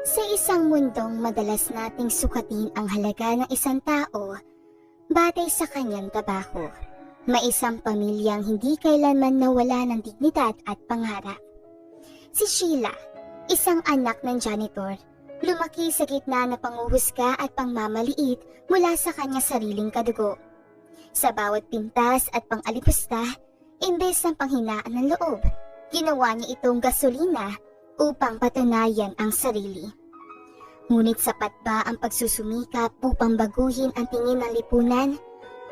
Sa isang mundong madalas nating sukatin ang halaga ng isang tao batay sa kanyang trabaho, may isang pamilyang hindi kailanman nawala ng dignidad at pangarap. Si Sheila, isang anak ng janitor, lumaki sa gitna ng panghuhusga at pangmamaliit mula sa kanyang sariling kadugo. Sa bawat pintas at pang-alipusta, imbes ng panghinaan ng loob, ginawa niya itong gasolina upang patunayan ang sarili. Ngunit sapat ba ang pagsusumikap upang baguhin ang tingin ng lipunan?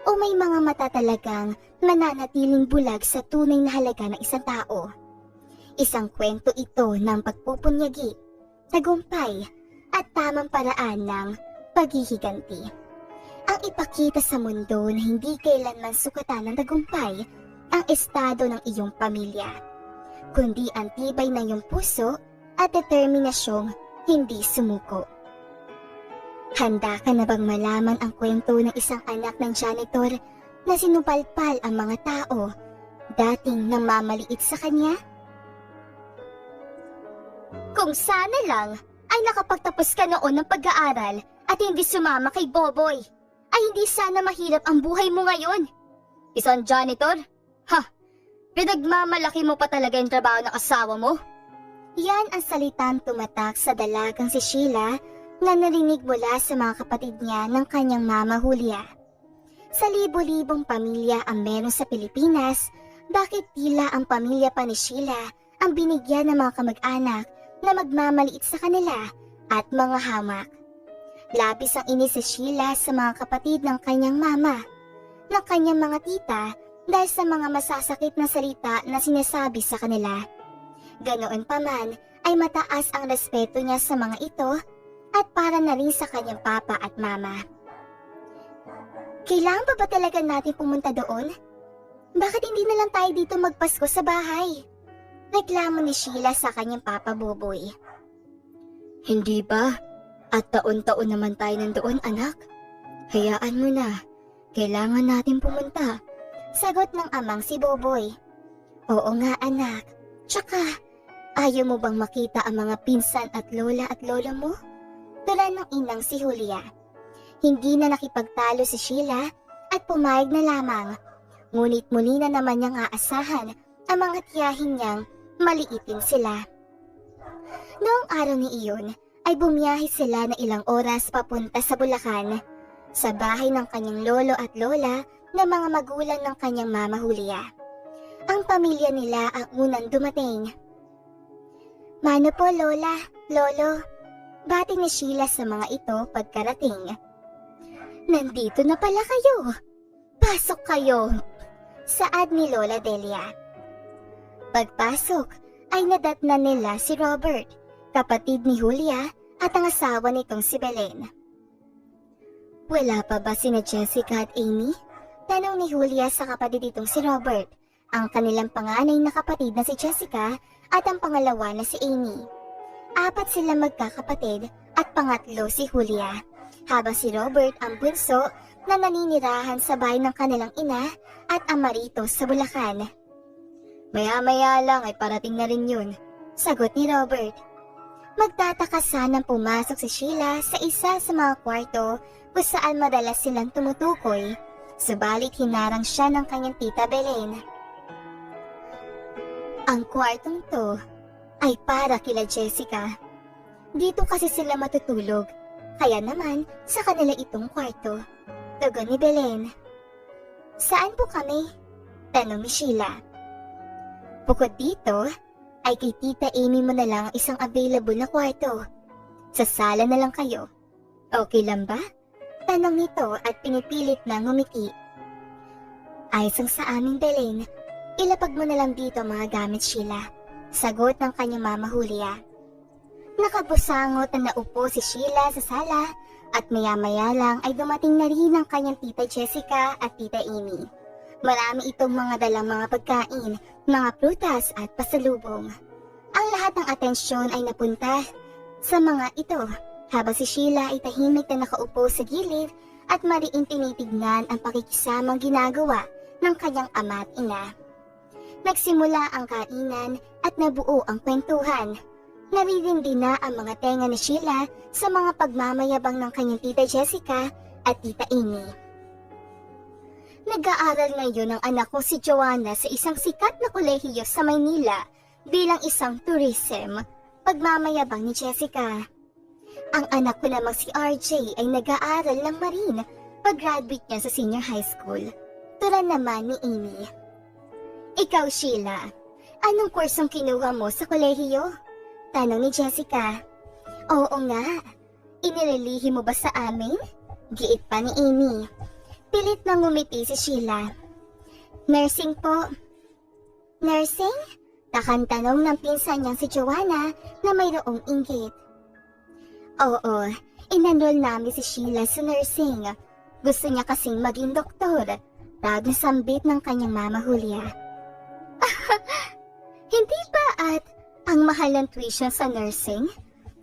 O may mga mata talagang mananatiling bulag sa tunay na halaga ng isang tao? Isang kwento ito ng pagpupunyagi, tagumpay, at tamang paraan ng paghihiganti. Ang ipakita sa mundo na hindi kailanman sukatan ng tagumpay ang estado ng iyong pamilya, kundi ang tibay ng iyong puso at determinasyong hindi sumuko. Handa ka na bang malaman ang kwento ng isang anak ng janitor na sinupalpal ang mga tao dating namamaliit sa kanya? Kung sana lang ay nakapagtapos ka noon ng pag-aaral at hindi sumama kay Boboy, ay hindi sana mahirap ang buhay mo ngayon. Isang janitor? Ha! Pinagmamalaki mo pa talaga yung trabaho ng asawa mo? Yan ang salitang tumatak sa dalagang si Sheila na narinig mula sa mga kapatid niya ng kanyang mama Julia. Sa libo-libong pamilya ang meron sa Pilipinas, bakit tila ang pamilya pa ni Sheila ang binigyan ng mga kamag-anak na magmamaliit sa kanila at mga hamak? Labis ang inis si Sheila sa mga kapatid ng kanyang mama, ng kanyang mga tita dahil sa mga masasakit na salita na sinasabi sa kanila. Ganoon pa man ay mataas ang respeto niya sa mga ito at para na rin sa kanyang papa at mama. Kailangan pa ba talaga natin pumunta doon? Bakit hindi na lang tayo dito magpasko sa bahay? Reklamo ni Sheila sa kanyang papa Boboy. Hindi ba? At taon-taon naman tayo nandoon, anak. Hayaan mo na. Kailangan natin pumunta. Sagot ng amang si Boboy. Oo nga, anak. Tsaka, ayaw mo bang makita ang mga pinsan at lola at lolo mo? Tulad ng inang si Julia. Hindi na nakipagtalo si Sheila at pumayag na lamang. Ngunit muli na naman niyang aasahan ang mga tiyahin niyang maliitin sila. Noong araw ni iyon ay bumiyahe sila na ilang oras papunta sa Bulacan, sa bahay ng kanyang lolo at lola na mga magulang ng kanyang mama Julia. Ang pamilya nila ang unang dumating. Mano po lola, lolo, bati ni Sheila sa mga ito pagkarating. Nandito na pala kayo. Pasok kayo. Saad ni Lola Delia. Pagpasok ay nadatnan nila si Robert, kapatid ni Julia at ang asawa nitong si Belen. Wala pa ba sina Jessica at Amy? Tanong ni Julia sa kapatid nitong si Robert, ang kanilang panganay na kapatid na si Jessica at ang pangalawa na si Amy. 4 sila magkakapatid at pangatlo si Julia, habang si Robert ang bunso na naninirahan sa bahay ng kanilang ina at ama rito sa Bulacan. Maya-maya lang ay parating na rin yun, sagot ni Robert. Magtataka sanang pumasok si Sheila sa isa sa mga kwarto kung saan madalas silang tumutukoy, subalit hinarang siya ng kanyang tita Belen. Ang kwartong to ay para kila Jessica. Dito kasi sila matutulog, kaya naman sa kanila itong kwarto. Tugon ni Belen. Saan po kami? Tanong ni Sheila. Bukod dito, ay kay Tita Amy mo na lang ang isang available na kwarto. Sa sala na lang kayo. Okay lang ba? Tanong nito at pinipilit na ngumiti. Ayos ang sa aming Belen, ilapag mo na lang dito mga gamit, Sheila. Sagot ng kanyang mama Julia. Nakabusangot na naupo si Sheila sa sala at maya-maya lang ay dumating na rin ang kanyang tita Jessica at tita Amy. Marami itong mga dalang mga pagkain, mga prutas at pasalubong. Ang lahat ng atensyon ay napunta sa mga ito habang si Sheila ay tahimik na nakaupo sa gilid at mariing tinitignan ang pakikisamang ginagawa ng kanyang ama at ina. Nagsimula ang kainan at nabuo ang kwentuhan. Naririndi na ang mga tenga ni Sheila sa mga pagmamayabang ng kanyang tita Jessica at tita Amy. Nag-aaral ngayon ang anak ko si Joanna sa isang sikat na kolehiyo sa Maynila bilang isang tourism, pagmamayabang ni Jessica. Ang anak ko namang si RJ ay nag-aaral ng Marine pag-graduate niya sa senior high school, tulad naman ni Amy. Ikaw, Sheila, anong kursong kinuha mo sa kolehiyo? Tanong ni Jessica. Oo nga, inililihi mo ba sa amin? Giit pa ni Amy. Pilit na ngumiti si Sheila. Nursing po. Nursing? Takang tanong ng pinsan niyang si Joanna na mayroong inggit. Oo, inanol namin si Sheila sa nursing. Gusto niya kasing maging doktor. Proud na sambit ng kanyang mama Julia. Hindi ba at ang mahal ng tuition sa nursing?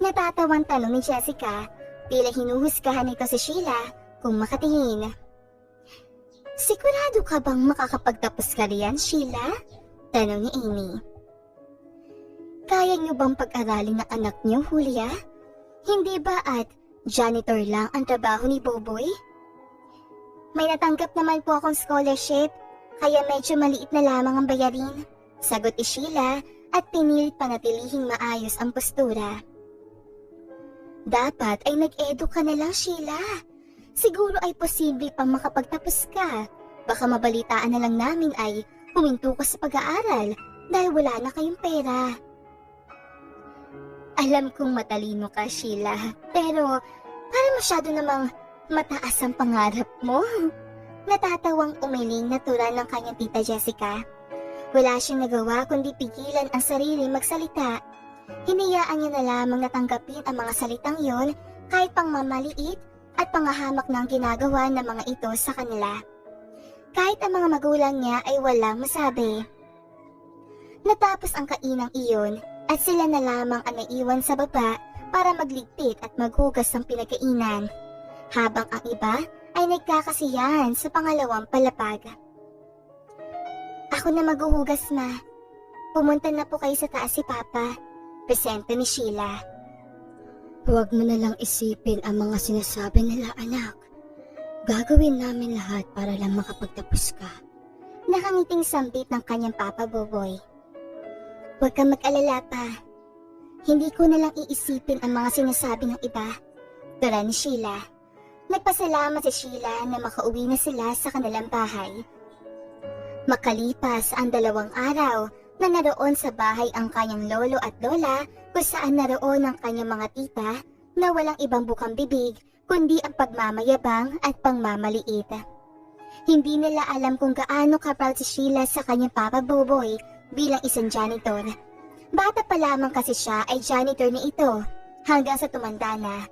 Natatawan tanong ni Jessica, tila hinuhusgahan nito si Sheila kung makatingin. Sigurado ka bang makakapagtapos ka riyan, Sheila? Tanong ni Amy. Kaya niyo bang pag-aralin ng anak niyo, Julia? Hindi ba at janitor lang ang trabaho ni Boboy? May natanggap naman po akong scholarship, kaya medyo maliit na lamang ang bayarin. Sagot ni Sheila at pinilit panatilihing maayos ang postura. Dapat ay nag-edu ka na lang, Sheila. Siguro ay posible pang makapagtapos ka. Baka mabalitaan na lang namin ay huminto ka sa pag-aaral dahil wala na kayong pera. Alam kong matalino ka, Sheila, pero parang masyado namang mataas ang pangarap mo. Natatawang umiling na tura ng kanyang tita Jessica. Wala siyang nagawa kundi pigilan ang sarili magsalita. Hinayaan niya na lamang natanggapin ang mga salitang yon kahit pang mamaliit at pangahamak ng ginagawa ng mga ito sa kanila. Kahit ang mga magulang niya ay walang masabi. Natapos ang kainang iyon at sila na lamang ang naiwan sa baba para magligpit at maghugas ng pinagkainan, habang ang iba ay nagkakasiyahan sa pangalawang palapag. Ako na maghuhugas, ma. Pumunta na po kayo sa taas si Papa. Presento ni Sheila. Huwag mo na lang isipin ang mga sinasabi nila, anak. Gagawin namin lahat para lang makapagtapos ka. Nakangiting sambit ng kanyang Papa Boboy. Huwag kang mag-alala pa. Hindi ko na lang iisipin ang mga sinasabi ng iba. Tara ni Sheila. Nagpasalamat si Sheila na makauwi na sila sa kanilang bahay. Makalipas ang 2 araw na naroon sa bahay ang kanyang lolo at lola kung saan naroon ang kanyang mga tita na walang ibang bukang bibig kundi ang pagmamayabang at pangmamaliit. Hindi nila alam kung gaano ka-proud si Sheila sa kanyang Papa Boboy bilang isang janitor. Bata pa lamang kasi siya ay janitor na ito hanggang sa tumanda na.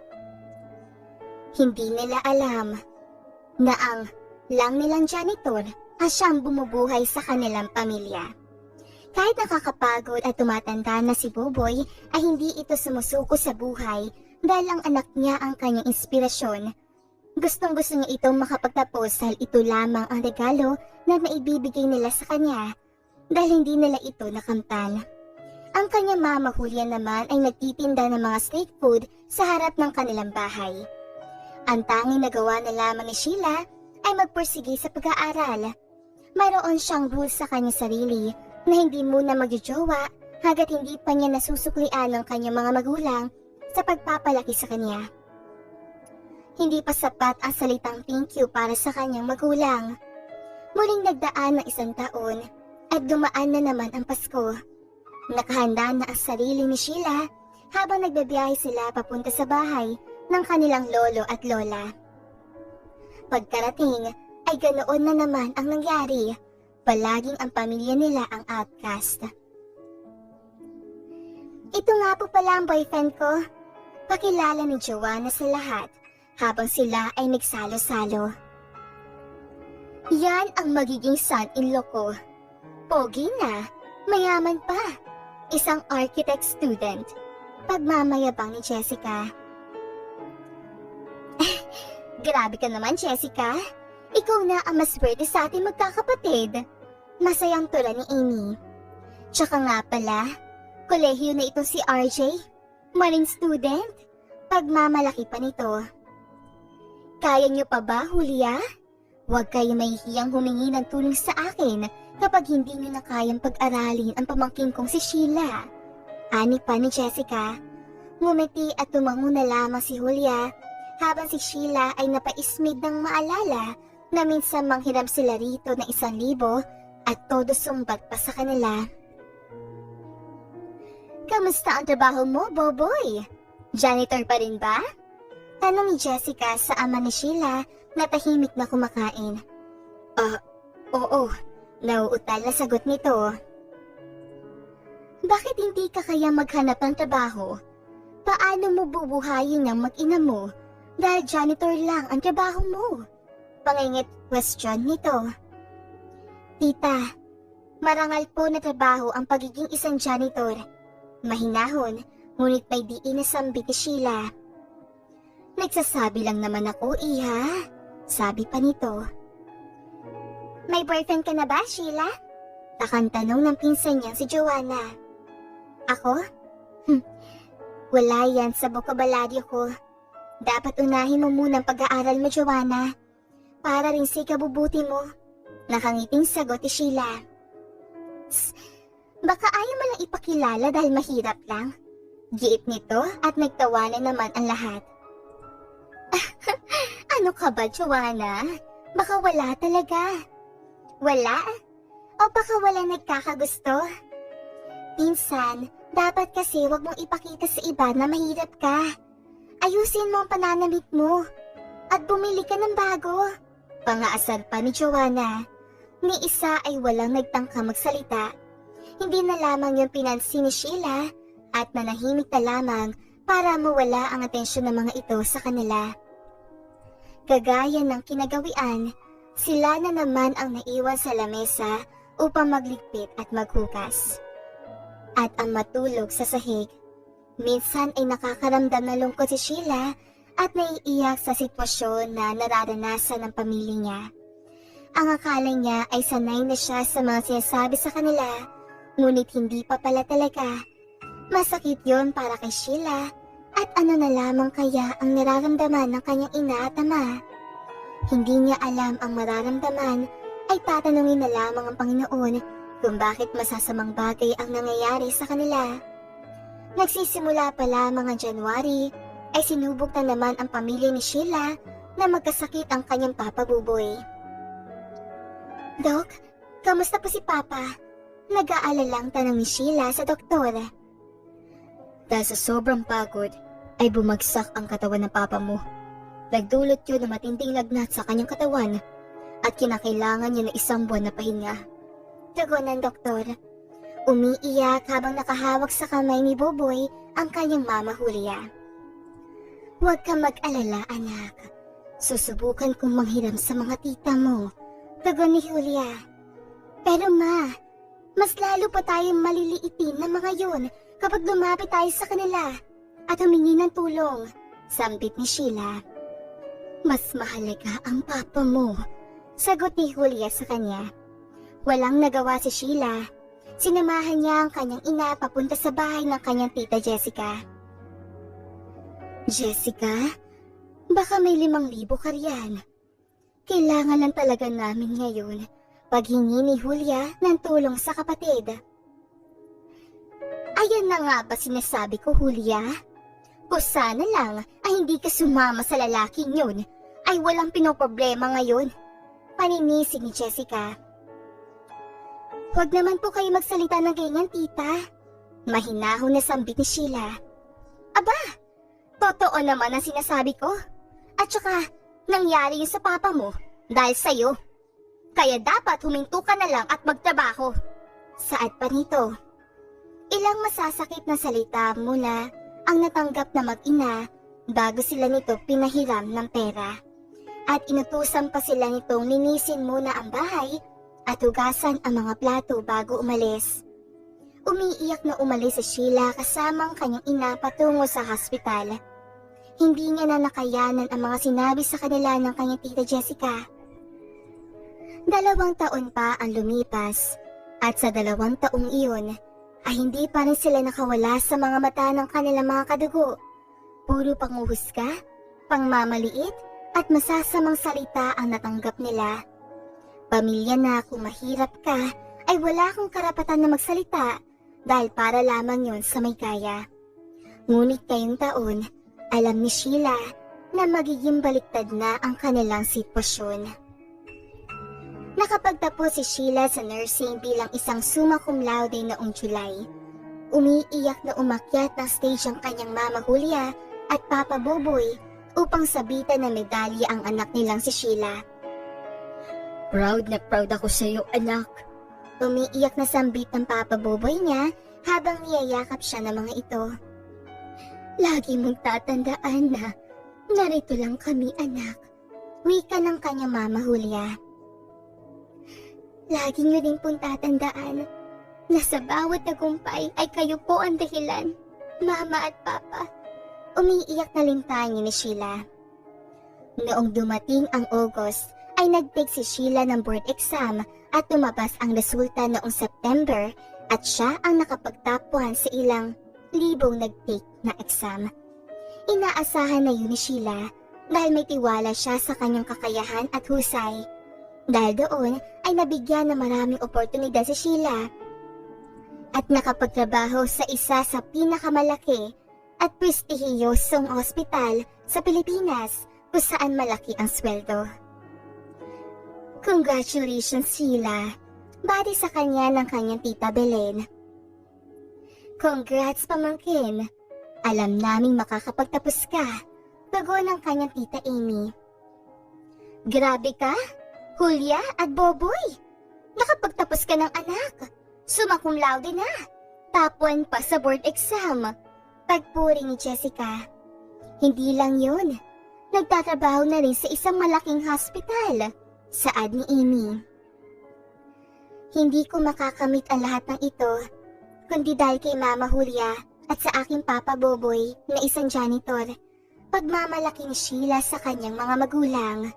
Hindi nila alam na ang lang nilang janitor ay siyang bumubuhay sa kanilang pamilya. Kahit nakakapagod at tumatanda na si Boboy ay hindi ito sumusuko sa buhay dahil ang anak niya ang kanyang inspirasyon. Gustong-gusto niya itong makapagtapos dahil ito lamang ang regalo na maibibigay nila sa kanya dahil hindi nila ito nakamtan. Ang kanyang mama Julia naman ay nagtitinda ng mga street food sa harap ng kanilang bahay. Ang tanging nagawa na lamang ni Sheila ay magpursige sa pag-aaral. Mayroon siyang rule sa kanyang sarili na hindi muna magjojowa hanggat hindi pa niya nasusuklian ng kanyang mga magulang sa pagpapalaki sa kanya. Hindi pa sapat ang salitang thank you para sa kanyang magulang. Muling nagdaan ng 1 taon at dumaan na naman ang Pasko. Nakahanda na ang sarili ni Sheila habang nagbabiyahe sila papunta sa bahay ng kanilang lolo at lola. Pagkarating ay ganoon na naman ang nangyari. Palaging ang pamilya nila ang outcast. Ito nga po pala ang boyfriend ko. Pakilala ni Joanna sa lahat habang sila ay nagsalo-salo. Yan ang magiging son-in-law ko. Pogi na, mayaman pa. Isang architect student. Pagmamayabang ni Jessica. Grabe ka naman, Jessica. Ikaw na ang mas swerte sa ating magkakapatid. Masayang tula ni Amy. Tsaka nga pala, Kolehiyo na ito si RJ, marine student. Pagmamalaki pa nito. Kaya niyo pa ba, Julia? Huwag kayo mahihiyang humingi ng tulong sa akin kapag hindi niyo na kayang pag-aralin ang pamangkin kong si Sheila. Ani pa ni Jessica. Ngumiti at tumango na lamang si Julia habang si Sheila ay napaismid ng maalala na minsan manghiram sila rito ng 1,000 at todo sumbat pa sa kanila. Kamusta ang trabaho mo, Boboy? Janitor pa rin ba? Tanong ni Jessica sa ama ni Sheila na tahimik na kumakain. Oo. Nauutal na sagot nito. Bakit hindi ka kaya maghanap ng trabaho? Paano mo bubuhayin ang mag-ina mo dahil janitor lang ang trabaho mo? Pangingit question nito. Tita, marangal po na trabaho ang pagiging isang janitor. Mahinahon, ngunit may diin na sambit ni Sheila. Nagsasabi lang naman ako, iha. Sabi pa nito. May boyfriend ka na ba, Sheila? Takang tanong ng pinsan niya si Joanna. Ako? Wala yan sa bokabularyo ko. Dapat unahin mo muna ang pag-aaral mo, Joanna. Para rin sa ikabubuti mo. Nakangiting sagot ni Sheila. Baka ayaw mo lang ipakilala dahil mahirap lang. Giit nito at nagtawanan naman ang lahat. Ano ka ba, Joanna? Baka wala talaga. Wala? O baka wala nagkakagusto? Pinsan, dapat kasi wag mong ipakita sa iba na mahirap ka. Ayusin mo ang pananamit mo. At bumili ka ng bago. Pangaasar pa ni Joanna. Ni isa ay walang nagtangka magsalita. Hindi na lamang yung pinansin ni Sheila at nanahimik na lamang para mawala ang atensyon ng mga ito sa kanila. Kagaya ng kinagawian, sila na naman ang naiwan sa lamesa upang magligpit at maghugas. At ang matulog sa sahig. Minsan ay nakakaramdam na lungkot si Sheila at naiiyak sa sitwasyon na nararanasan ng pamilya niya. Ang akala niya ay sanay na siya sa mga sinasabi sa kanila, ngunit hindi pa pala talaga. Masakit yon para kay Sheila at ano na lamang kaya ang nararamdaman ng kanyang ina at ama. Hindi niya alam ang mararamdaman ay tatanungin na lamang ang Panginoon kung bakit masasamang bagay ang nangyayari sa kanila. Nagsisimula pa lamang ang January ay sinubok na naman ang pamilya ni Sheila na magkasakit ang kanyang Papa Buboy. Dok, kamusta po si Papa? Nag-aalalang tanong ni Sheila sa doktor. Dahil sa sobrang pagod, ay bumagsak ang katawan ng papa mo. Nagdulot yun ng matinding lagnat sa kanyang katawan at kinakailangan niya ng 1 buwan na pahinga. Tugon ng doktor. Umiiyak habang nakahawak sa kamay ni Boboy ang kanyang mama Julia. Huwag ka mag-alala, anak. Susubukan kong manghiram sa mga tita mo. Tugon ni Julia. Pero ma, mas lalo pa tayong maliliitin ng mga yun kapag lumapit tayo sa kanila at humingi ng tulong, sambit ni Sheila. Mas mahalaga ang papa mo, sagot ni Julia sa kanya. Walang nagawa si Sheila. Sinamahan niya ang kanyang ina papunta sa bahay ng kanyang tita Jessica. Jessica, baka may 5,000 ka riyan. Kailangan lang talaga namin ngayon paghingi ni Julia ng tulong sa kapatid. Ayan na nga ba sinasabi ko, Julia? Kung sana lang ay hindi ka sumama sa lalaking yun, ay walang pinoproblema ngayon. Paninisi ni Jessica. Huwag naman po kayo magsalita ng ganyan, tita. Mahinahon na sambit ni Sheila. Aba, totoo naman ang sinasabi ko. At saka, nangyari yun sa papa mo dahil sa'yo. Kaya dapat huminto ka na lang at magtrabaho. Saad pa nito. Ilang masasakit na salita mula ang natanggap na mag-ina bago sila nito pinahiram ng pera. At inutusan pa sila nitong linisin muna ang bahay at hugasan ang mga plato bago umalis. Umiiyak na umalis si Sheila kasama ang kanyang ina patungo sa hospital. Hindi niya na nakayanan ang mga sinabi sa kanila ng kanyang tita Jessica. 2 taon pa ang lumipas at sa 2 taong iyon ay hindi pa rin sila nakawala sa mga mata ng kanilang mga kadugo. Puro panguhusga, pangmamaliit at masasamang salita ang natanggap nila. Pamilya na kung mahirap ka ay wala akong karapatan na magsalita dahil para lamang yon sa may kaya. Ngunit ngayong taon, alam ni Sheila na magiging baliktad na ang kanilang sitwasyon. Nakapagtapos si Sheila sa nursing bilang isang summa cum laude noong July. Umiiyak na umakyat ng stage ang kanyang mama Julia at Papa Boboy upang sabitan na medalya ang anak nilang si Sheila. Proud na proud ako sa iyo, anak. Umiiyak na sambit ng Papa Boboy niya habang niyayakap siya ng mga ito. Lagi mong tatandaan na narito lang kami, anak. Wika ng kanyang mama Julia. Lagi niyo din pong tatandaan na sa bawat tagumpay ay kayo po ang dahilan, Mama at Papa. Umiiyak na lintangin ni Sheila. Noong dumating ang August, ay nag-take si Sheila ng board exam at lumabas ang resulta noong September at siya ang nakapag-top 1 sa ilang libong nag-take na exam. Inaasahan na yun ni Sheila dahil may tiwala siya sa kanyang kakayahan at husay. Dahil doon ay nabigyan ng maraming oportunidad si Sheila at nakapagtrabaho sa isa sa pinakamalaki at prestihiyosong ospital sa Pilipinas kung saan malaki ang sweldo. Congratulations, Sheila! Bati sa kanya ng kanyang tita Belen. Congrats, pamangkin! Alam naming makakapagtapos ka, bago ng kanyang tita Amy. Grabe ka, Julia at Boboy! Nakapagtapos ka ng anak! Summa cum laude na! Top 1 pa sa board exam! Pagpuri ni Jessica. Hindi lang yun. Nagtatrabaho na rin sa isang malaking hospital. Saad ni Amy. Hindi ko makakamit ang lahat ng ito, kundi dahil kay Mama Julia at sa aking Papa Boboy na isang janitor. Pagmamalaki ni Sheila sa kanyang mga magulang.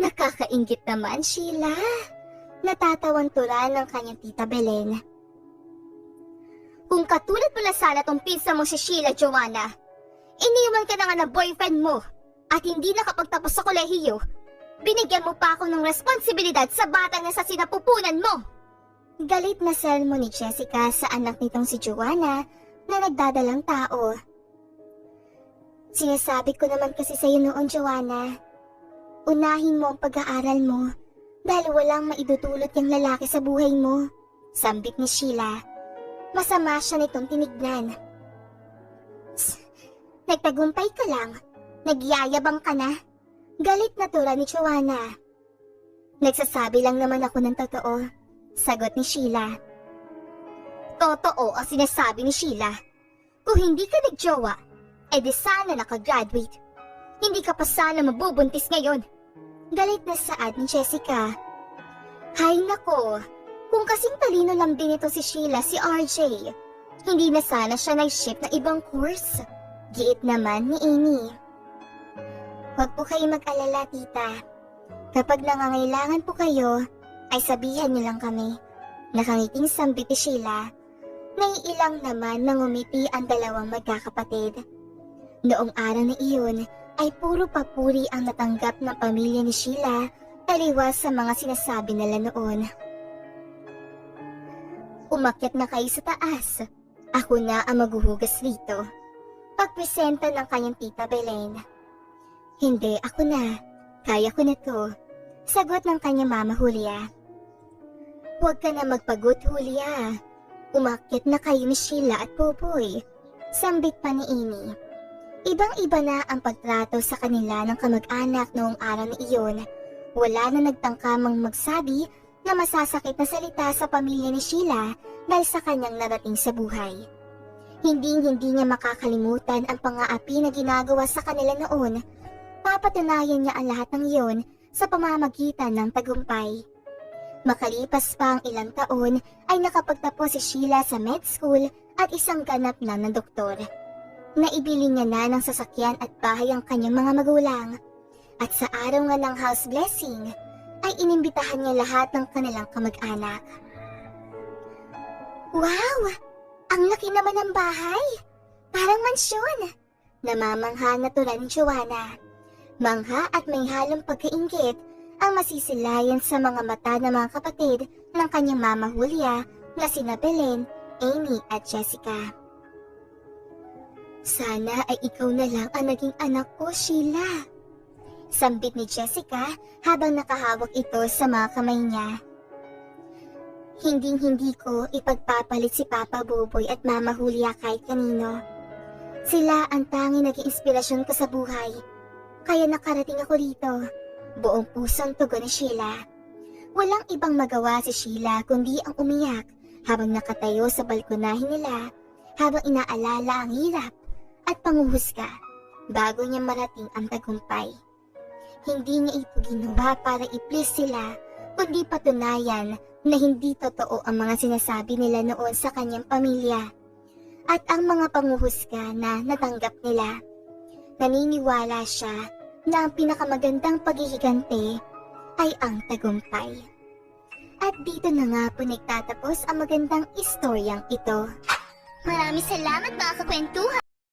Nakakaingit naman, Sheila. Natatawan-tura ng kanyang tita Belen. Kung katulad mo na sana tong pinsa mo si Sheila, Joanna, iniwan ka na nga ng boyfriend mo at hindi nakapagtapos sa kolehiyo, binigyan mo pa ako ng responsibilidad sa batang na sa sinapupunan mo. Galit na sermon ni Jessica sa anak nitong si Joanna na nagdadalang tao. Sinasabi ko naman kasi sa iyo noon, Joanna, unahin mo ang pag-aaral mo dahil walang maidudulot yung lalaki sa buhay mo. Sambit ni Sheila. Masama siya nitong tinignan. Nagtagumpay ka lang. Nagyayabang ka na. Galit na tura ni Joanna. Nagsasabi lang naman ako ng totoo. Sagot ni Sheila. Totoo ang sinasabi ni Sheila. Kung hindi ka nagjowa, edi sana nakagraduate. Hindi ka pa sana mabubuntis ngayon. Galit na saad ni Jessica. Hay nako, kung kasing talino lang din ito si Sheila, si RJ, hindi na sana siya nag-shift ng ibang course. Giit naman ni Amy. Huwag po kayo mag-alala, tita. Kapag nangangailangan po kayo, ay sabihan niyo lang kami. Nakangiting sambit ni Sheila. Naiilang naman nang umiti ang dalawang magkakapatid. Noong araw na iyon, ay puro papuri ang natanggap ng pamilya ni Sheila taliwas sa mga sinasabi nila noon. Umakyat na kayo sa taas. Ako na ang maghuhugas rito. Pagpresenta ng kanyang tita Belen. Hindi, ako na. Kaya ko na to. Sagot ng kanyang mama Julia. Huwag ka na magpagod, Julia. Umakyat na kayo ni Sheila at Popoy. Sambit pa ni Amy. Ibang-iba na ang pagtrato sa kanila ng kamag-anak noong araw na iyon. Wala na nagtangkamang magsabi na masasakit na salita sa pamilya ni Sheila dahil sa kanyang narating sa buhay. Hindi niya makakalimutan ang pang-aapi na ginagawa sa kanila noon. Papatunayan niya ang lahat ng iyon sa pamamagitan ng tagumpay. Makalipas pa ang ilang taon ay nakapagtapos si Sheila sa med school at isang ganap na ng doktor. Naibili niya na ng sasakyan at bahay ang kanyang mga magulang. At sa araw nga ng house blessing, ay inimbitahan niya lahat ng kanilang kamag-anak. Wow! Ang laki naman ng bahay! Parang mansyon! Namamangha na tulad ni Joanna. Mangha at may halong pagkainggit ang masisilayan sa mga mata ng mga kapatid ng kanyang mama Julia na sina Belen, Amy at Jessica. Sana ay ikaw na lang ang naging anak ko, Sheila. Sambit ni Jessica habang nakahawak ito sa mga kamay niya. Hinding-hindi ko ipagpapalit si Papa Boboy at Mama Julia kahit kanino. Sila ang tanging naging inspirasyon ko sa buhay. Kaya nakarating ako dito. Buong pusong tugon ni Sheila. Walang ibang magawa si Sheila kundi ang umiyak habang nakatayo sa balkonahin nila habang inaalala ang hirap at panguhusga bago niya marating ang tagumpay. Hindi niya ito ginawa para i-please sila, kundi patunayan na hindi totoo ang mga sinasabi nila noon sa kanyang pamilya at ang mga panguhusga na natanggap nila. Naniniwala siya na ang pinakamagandang paghihigante ay ang tagumpay. At dito na nga po nagtatapos ang magandang istoryang ito. Maraming salamat mga kakwentuhan!